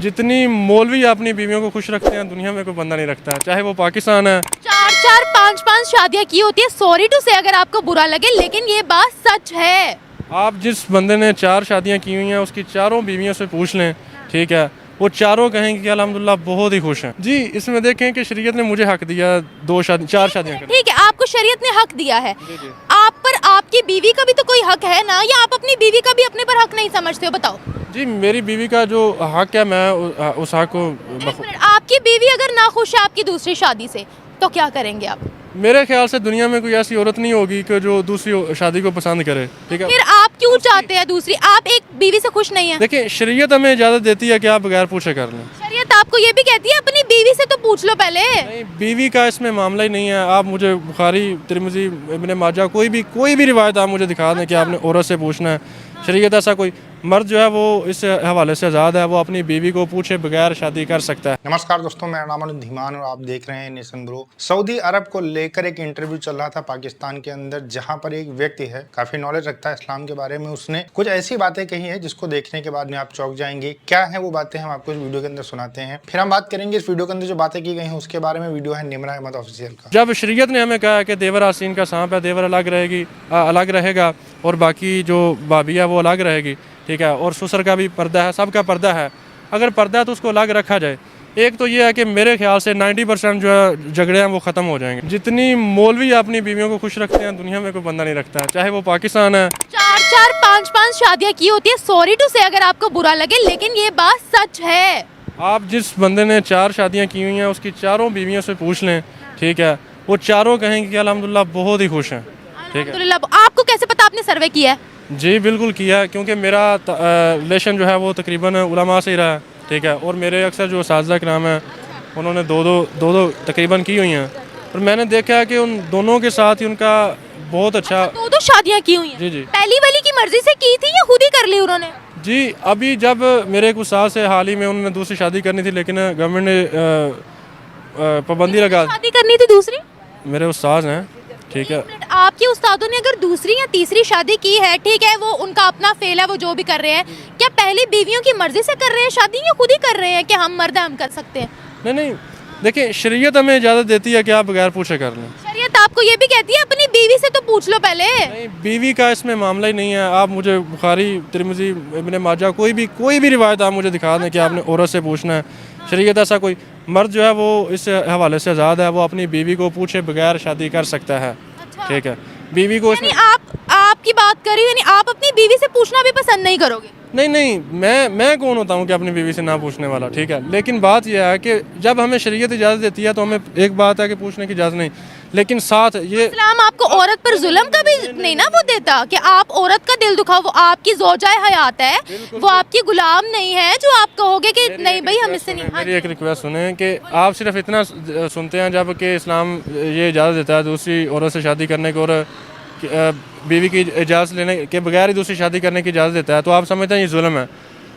जितनी मौलवी अपनी बीवियों को खुश रखते हैं दुनिया में कोई बंदा नहीं रखता, चाहे वो पाकिस्तान है। 4-4 5-5 शादियां की होती है, सॉरी टू से अगर आपको बुरा लगे, लेकिन ये बात सच है। आप जिस बंदे ने 4 शादियां की हुई हैं उसकी चारों बीवियों से पूछ लें, ठीक है, वो चारों कहेंगे कि अल्हम्दुलिल्लाह बहुत ही खुश हैं। जी, इसमें देखें कि शरीयत ने मुझे हक दिया 4 शादियां करने। ठीक है, आपको शरीयत ने हक दिया है, आप पर आपकी बीवी का भी तो कोई हक है ना, या आप अपनी बीवी का भी अपने पर हक नहीं समझते हो? बताओ। जी, मेरी बीवी का जो हक है मैं उस हक को आपकी बीवी अगर ना खुश है आपकी दूसरी शादी से, तो क्या करेंगे आप? मेरे ख्याल से दुनिया में कोई ऐसी औरत नहीं होगी कि जो दूसरी शादी को पसंद करे, ठीक है। फिर आप क्यों चाहते हैं दूसरी? आप एक बीवी से खुश नहीं है? देखिए, शरीयत हमें इजाज़त देती है कि आप बगैर पूछे कर लें। शरीयत आपको ये भी कहती है अपनी बीवी से तो पूछ लो पहले। नहीं, बीवी का इसमें मामला ही नहीं है। आप मुझे बुखारी, तिरमिज़ी, इब्न माजा कोई भी रिवायत आप मुझे दिखा दें कि आपने औरत से पूछना है। शरीयत ऐसा कोई मर्द जो है वो इस हवाले से आज़ाद है, वो अपनी बीवी को पूछे बगैर शादी कर सकता है। नमस्कार दोस्तों, मेरा नाम अनुज धीमान और आप देख रहे हैं नेशन ब्रो। सऊदी अरब को लेकर एक इंटरव्यू चल रहा था पाकिस्तान के अंदर, जहां पर एक व्यक्ति है, काफी नॉलेज रखता है इस्लाम के बारे में, उसने कुछ ऐसी बातें कही है जिसको देखने के बाद में आप चौंक जाएंगे। क्या है वो बातें, हम आपको इस वीडियो के अंदर सुनाते हैं। फिर हम बात करेंगे इस वीडियो के अंदर जो बातें की गई हैं उसके बारे में। वीडियो है निमरा अहमद ऑफिशियल का। जब शरीयत ने हमें कहा कि देवर आसीन का सांप है, देवर अलग रहेगा और बाकी जो भाभी है वो अलग रहेगी, ठीक है, और ससुर का भी पर्दा है, सबका पर्दा है। अगर पर्दा है तो उसको अलग रखा जाए। एक तो ये है कि मेरे ख्याल से 90% जो है झगड़े हैं वो ख़त्म हो जाएंगे। जितनी मौलवी अपनी बीवियों को खुश रखते हैं दुनिया में कोई बंदा नहीं रखता, चाहे वो पाकिस्तान है। 4-4 5-5 शादियां की होती है, सॉरी टू से अगर आपको बुरा लगे, लेकिन ये बात सच है। आप जिस बंदे ने 4 शादियां की हुई हैं उसकी चारों बीवियों से पूछ लें, ठीक है, वो चारों कहेंगे कि अल्हम्दुलिल्लाह बहुत ही खुश हैं, ठीक है। आपको कैसे पता? आपने सर्वे किया है? जी बिल्कुल किया है, क्योंकि मेरा रिलेशन जो है वो तकरीबन उलमा से ही रहा है, ठीक है, और मेरे अक्सर जो उस्ताद कराम हैं उन्होंने दो तकरीबन की हुई हैं, और मैंने देखा है कि उन दोनों के साथ ही उनका बहुत अच्छा। 2 शादियां की हुई हैं? जी जी। पहली वाली की मर्जी से की थी या खुद ही कर ली उन्होंने? जी, अभी जब मेरे एक उस्ताद से हाल ही में उन्होंने दूसरी शादी करनी थी, लेकिन गवर्नमेंट ने पाबंदी लगा। शादी करनी थी दूसरी? मेरे उस्ताद हैं, ठीक है। आपके उस्तादों ने अगर दूसरी या तीसरी शादी की है, ठीक है, वो उनका अपना फेल है, वो जो भी कर रहे हैं, क्या पहली बीवियों की मर्जी से कर रहे हैं शादी, या खुद ही कर रहे हैं कि हम मर्द हैं हम कर सकते हैं? नहीं, देखिए, शरीयत हमें इजाज़त देती है कि आप बगैर पूछे कर लें। शरीयत आपको ये भी कहती है अपनी बीवी से तो पूछ लो पहले। नहीं, बीवी का इसमें मामला ही नहीं है। आप मुझे बुखारी, तिरमिज़ी, इब्न माजा कोई भी रिवायत आप मुझे दिखा दें कि आपने औरत से पूछना है। शरीयत ऐसा कोई मर्द जो है वो इस हवाले से आज़ाद है, वो अपनी बीवी को पूछे बगैर शादी कर सकता है, ठीक है। बीवी को आपकी बात करी, यानी आप अपनी बीवी से पूछना भी पसंद नहीं करोगे? नहीं, मैं कौन होता हूँ कि अपनी बीवी से ना पूछने वाला, ठीक है। लेकिन बात यह है कि जब हमें शरीयत इजाज़त देती है तो हमें एक बात है कि पूछने की इजाज़त नहीं, लेकिन साथ ये इस्लाम आपको औरत पर जुल्म का भी नहीं ना वो देता कि आप औरत का दिल दुखाओ। वो आपकी ज़ौजाए हयात है, वो आपकी गुलाम नहीं है जो आप कहोगे कि नहीं भाई हम इससे नहीं। मेरी एक रिक्वेस्ट सुने कि आप सिर्फ इतना सुनते हैं जब कि इस्लाम ये इजाज़त देता है दूसरी औरत से शादी करने को, और बीवी की इजाज़त लेने के बगैर ही दूसरी शादी करने की इजाज़त देता है, तो आप समझते हैं ये जुल्म है।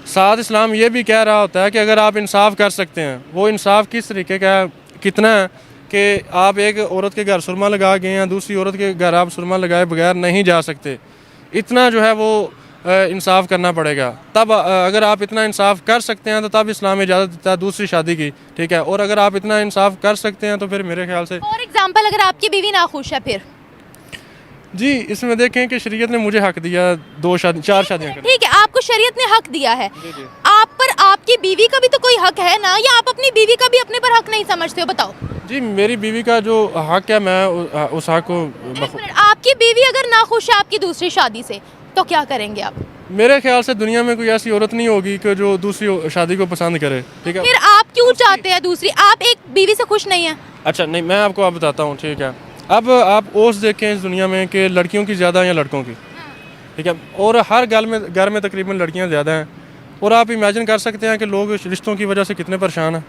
साथ इस्लाम ये भी कह रहा होता है कि अगर आप इंसाफ कर सकते हैं, वो इंसाफ किस तरीके का है, कितना है कि आप एक औरत के घर सुरमा लगा गए हैं, दूसरी औरत के घर आप सुरमा लगाए बगैर नहीं जा सकते। इतना जो है वो इंसाफ करना पड़ेगा। तब अगर आप इतना इंसाफ कर सकते हैं तो तब इस्लाम इजाज़त देता है दूसरी शादी की, ठीक है। और अगर आप इतना इंसाफ कर सकते हैं तो फिर मेरे ख्याल से। फॉर एग्जाम्पल, अगर आपकी बीवी नाखुश है फिर? जी, इसमें देखें कि शरीयत ने मुझे हक दिया 4 शादियां करने। ठीक है, आपको शरीयत ने हक दिया है, आप पर आपकी बीवी का भी तो कोई हक है ना, या आप अपनी बीवी का भी अपने पर हक नहीं समझते हो? बताओ। जी, मेरी बीवी का जो हक है मैं उस हक को। आपकी बीवी अगर नाखुश है आपकी दूसरी शादी से, तो क्या करेंगे आप? मेरे ख्याल से दुनिया में कोई ऐसी औरत नहीं होगी कि जो दूसरी शादी को पसंद करे, ठीक है। फिर आप क्यों चाहते हैं दूसरी? आप एक बीवी से खुश नहीं है? अच्छा, नहीं, मैं आपको बताता हूँ, ठीक है। अब आप ओस देखें इस दुनिया में कि लड़कियों की ज़्यादा या लड़कों की, ठीक है, और हर घर में तकरीबन लड़कियाँ ज़्यादा हैं, और आप इमेजिन कर सकते हैं कि लोग रिश्तों की वजह से कितने परेशान हैं,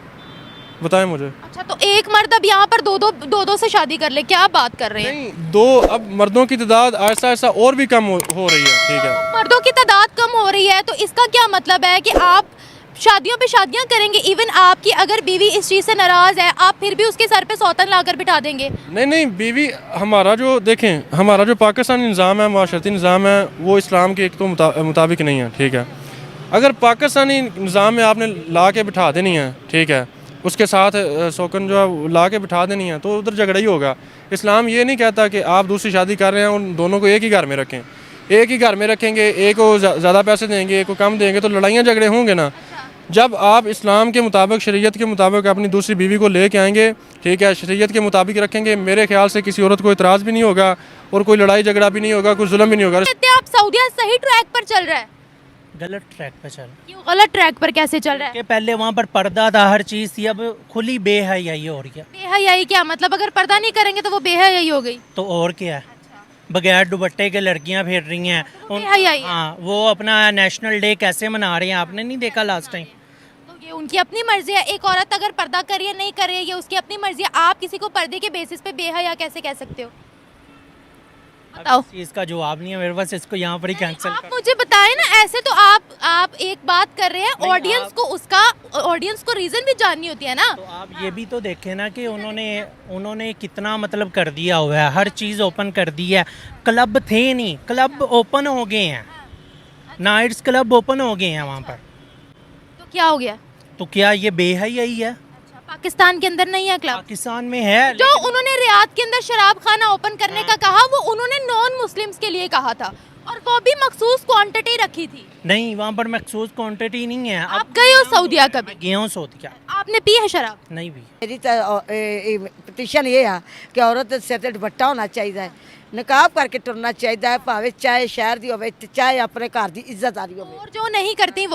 बताएं मुझे। अच्छा, तो एक मर्द अब यहाँ पर दो से शादी कर ले, क्या आप बात कर रहे हैं? नहीं, 2, अब मर्दों की तादाद ऐसा और भी कम हो रही है, ठीक है। मर्दों की तादाद कम हो रही है तो इसका क्या मतलब है कि आप शादियों पे शादियां करेंगे? इवन आपकी अगर बीवी इस चीज़ से नाराज़ है, आप फिर भी उसके सर पे सौतन लाकर बिठा देंगे? नहीं, बीवी हमारा जो पाकिस्तानी निज़ाम है, माशरती निज़ाम है, वो इस्लाम के एक तो मुताबिक नहीं है, ठीक है। अगर पाकिस्तानी निज़ाम में आपने ला के बिठा देनी है, ठीक है, उसके साथ शौकन जो है ला के बिठा देनी है, तो उधर झगड़ा ही होगा। इस्लाम ये नहीं कहता कि आप दूसरी शादी कर रहे हैं उन दोनों को एक ही घर में रखें। एक ही घर में रखेंगे, एक को ज़्यादा पैसे देंगे, एक को कम देंगे, तो लड़ाइयाँ झगड़े होंगे ना। जब आप इस्लाम के मुताबिक, शरीयत के मुताबिक अपनी दूसरी बीवी को लेके आएंगे, ठीक है, शरीयत के मुताबिक रखेंगे, मेरे ख्याल से किसी औरत को इतराज़ भी नहीं होगा और कोई लड़ाई झगड़ा भी नहीं होगा, कोई जुल्म भी नहीं होगा। कहते हैं आप सऊदीया सही ट्रैक पर चल रहा है, गलत ट्रैक पे चल क्यों गलत ट्रैक पर कैसे चल रहा है? के पहले वहाँ पर पर्दा था, हर चीज़ थी, अब खुली बेहयाई हो रही है। बेहयाई क्या मतलब? अगर पर्दा नहीं करेंगे तो वो बेहयाई हो गई। तो और क्या है, बगैर दुपट्टे के लड़कियाँ फिर रही हैं। बेहयाई है। हाँ, वो अपना नेशनल डे कैसे मना रही हैं, आपने नहीं देखा लास्ट टाइम? तो ये उनकी अपनी मर्जी है। एक औरत अगर पर्दा करे या नहीं करे ये उसकी अपनी मर्जी है। आप किसी को पर्दे के बेसिस पे बेहया कैसे कह सकते हो? बताओ। इस चीज़ का जवाब नहीं है मेरे पास, इसको यहाँ पर ही कैंसिल आप मुझे बताएं ना, ऐसे तो आप एक बात कर रहे हैं, ऑडियंस को उसका ऑडियंस को रीजन भी जाननी होती है ना। तो आप ये भी तो देखें ना कि उन्होंने कितना मतलब कर दिया हुआ है, हर चीज़ ओपन कर दी है। क्लब थे नहीं, क्लब ओपन हो गए हैं, नाइट्स क्लब ओपन हो गए हैं वहाँ पर। तो क्या हो गया? तो क्या ये बेहयाई है? अच्छा, पाकिस्तान के अंदर नहीं है क्लब? पाकिस्तान में है। जो उन्होंने रियाद के अंदर शराब खाना ओपन करने का कहा, वो उन्होंने नॉन मुस्लिम्स के लिए कहा था और वो भी मखसूस क्वांटिटी रखी थी। नहीं, वहाँ पर मखसूस क्वांटिटी नहीं है। आप गए हो सऊदीया कभी? गए हूँ सऊदीया। आपने पी है शराब? नहीं भी। मेरी पटिशन ये है कि औरत सिर ते दुपट्टा होना चाहिए, नकाब करके टुरना चाहिए, भावे चाहे शहर दी होवे चाहे अपने घर की इज्जतदारी होवे। और जो नहीं करती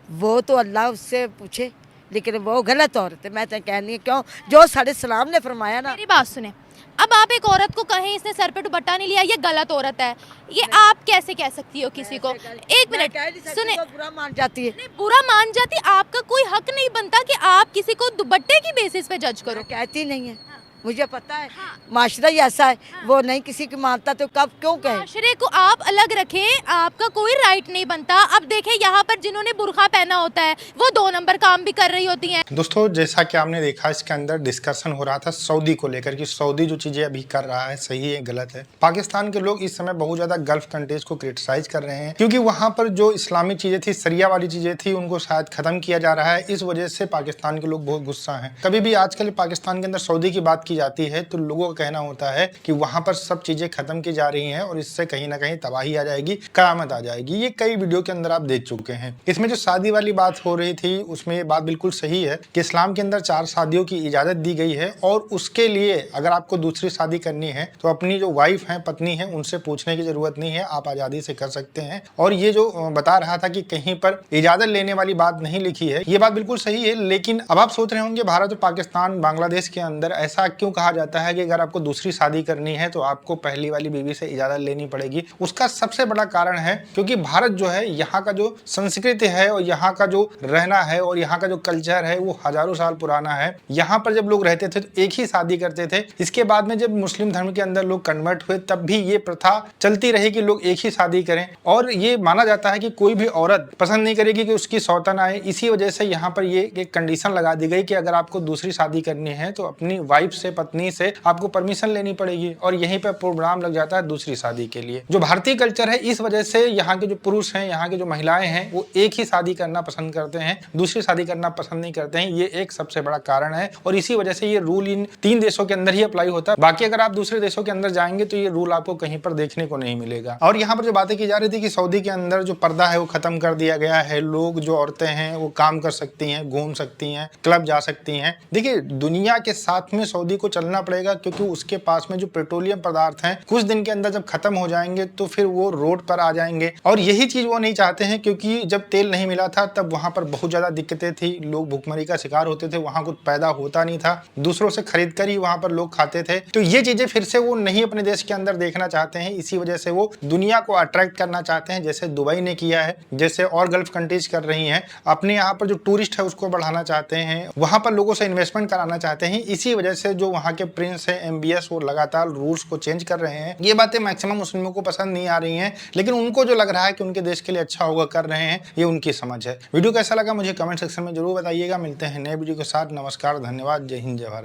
वो तो अल्लाह उससे पूछे, लेकिन वो गलत औरत है। मैं तो कहनी है क्यों, जो साढ़े सलाम ने फरमाया ना। मेरी बात सुने, अब आप एक औरत को कहें इसने सर पे दुपट्टा नहीं लिया, ये गलत औरत है, ये आप कैसे कह सकती हो किसी को? एक मिनट सुने, तो बुरा मान जाती है। नहीं बुरा मान जाती, आपका कोई हक नहीं बनता कि आप किसी को दुपट्टे की बेसिस पे जज करो। कहती नहीं है, मुझे पता है माशरा ही ऐसा है, वो नहीं किसी की मानता तो कब क्यों कहे। माशरे को आप अलग रखें, आपका कोई राइट नहीं बनता। अब देखें यहाँ पर जिन्होंने बुरखा पहना होता है वो 2 नंबर काम भी कर रही होती हैं। दोस्तों, जैसा कि आपने देखा, इसके अंदर डिस्कशन हो रहा था सऊदी को लेकर कि सऊदी जो चीज़ें अभी कर रहा है सही है गलत है। पाकिस्तान के लोग इस समय बहुत ज़्यादा गल्फ कंट्रीज को क्रिटिसाइज कर रहे हैं क्योंकि वहाँ पर जो इस्लामी चीज़ें थी, सरिया वाली चीज़ें थी, उनको शायद ख़त्म किया जा रहा है। इस वजह से पाकिस्तान के लोग बहुत गुस्सा हैं। कभी भी आजकल पाकिस्तान के अंदर सऊदी की बात की जाती है तो लोगों का कहना होता है कि वहाँ पर सब चीज़ें ख़त्म की जा रही हैं और इससे कहीं ना कहीं तबाही आ जाएगी, क़यामत आ जाएगी। ये कई वीडियो के अंदर आप देख चुके हैं। इसमें जो शादी वाली बात हो रही थी उसमें ये बात बिल्कुल सही है कि इस्लाम के अंदर 4 शादियों की इजाज़त दी गई है और उसके लिए अगर आपको दूसरी शादी करनी है तो अपनी जो वाइफ है, पत्नी है, उनसे पूछने की ज़रूरत नहीं है, आप आज़ादी से कर सकते हैं। और ये जो बता रहा था कि कहीं पर इजाज़त लेने वाली बात नहीं लिखी है, ये बात बिल्कुल सही है। लेकिन अब आप सोच रहे होंगे भारत और पाकिस्तान, बांग्लादेश के अंदर ऐसा क्यों कहा जाता है कि अगर आपको दूसरी शादी करनी है तो आपको पहली वाली बीवी से इजाज़त लेनी पड़ेगी? उसका सबसे बड़ा कारण है क्योंकि भारत जो है, यहाँ का जो संस्कृति है और यहाँ का जो रहना है और यहाँ का जो कल्चर है वो हजारों साल पुराना है। यहाँ पर जब लोग रहते थे तो एक ही शादी करते थे। इसके बाद में जब मुस्लिम धर्म के अंदर लोग कन्वर्ट हुए तब भी ये प्रथा चलती रही कि लोग एक ही शादी करें और ये माना जाता है कि कोई भी औरत पसंद नहीं करेगी कि उसकी सौतन आए। इसी वजह से यहाँ पर ये एक कंडीशन लगा दी गई कि अगर आपको दूसरी शादी करनी है तो अपनी वाइफ से, पत्नी से आपको परमिशन लेनी पड़ेगी और यहीं पर प्रोग्राम लग जाता है दूसरी शादी के लिए। जो भारतीय कल्चर है, इस वजह से यहाँ के जो पुरुष हैं, यहाँ के जो महिलाएं हैं, वो एक ही शादी करना पसंद करते हैं, दूसरी शादी करना पसंद नहीं करते हैं। ये एक सबसे बड़ा कारण है और इसी वजह से ये रूल इन 3 देशों के अंदर ही अप्लाई होता है। बाकी अगर आप दूसरे देशों के अंदर जाएंगे तो ये रूल आपको कहीं पर देखने को नहीं मिलेगा। और यहाँ पर जो बातें की जा रही थी कि सऊदी के अंदर जो पर्दा है वो खत्म कर दिया गया है, लोग जो औरतें हैं वो काम कर सकती हैं, घूम सकती हैं, क्लब जा सकती हैं। देखिए, दुनिया के साथ में सऊदी को चलना पड़ेगा क्योंकि उसके पास में जो पेट्रोलियम पदार्थ हैं कुछ दिन के अंदर जब खत्म हो जाएंगे तो फिर वो रोड पर आ जाएंगे और यही चीज वो नहीं चाहते हैं क्योंकि जब तेल नहीं मिला था तब वहां पर बहुत ज्यादा दिक्कतें थी, लोग भूखमरी का शिकार होते थे, वहां कुछ पैदा होता नहीं था, दूसरों से खरीद कर ही वहां पर लोग खाते थे। तो ये चीजें फिर से वो नहीं अपने देश के अंदर देखना चाहते हैं। इसी वजह से वो दुनिया को अट्रैक्ट करना चाहते हैं, जैसे दुबई ने किया है, जैसे और गल्फ कंट्रीज कर रही हैं। अपने यहाँ पर जो टूरिस्ट है उसको बढ़ाना चाहते हैं, वहां पर लोगों से इन्वेस्टमेंट कराना चाहते हैं। इसी वजह से जो वहाँ के प्रिंस है, MBS, वो लगातार रूल्स को चेंज कर रहे हैं। ये बातें मैक्सिमम मुस्लिमों को पसंद नहीं आ रही हैं, लेकिन उनको जो लग रहा है कि उनके देश के लिए अच्छा होगा कर रहे हैं, ये उनकी समझ है। वीडियो कैसा लगा मुझे कमेंट सेक्शन में जरूर बताइएगा। मिलते हैं नए वीडियो के साथ। नमस्कार, धन्यवाद, जय हिंद, जय भारत।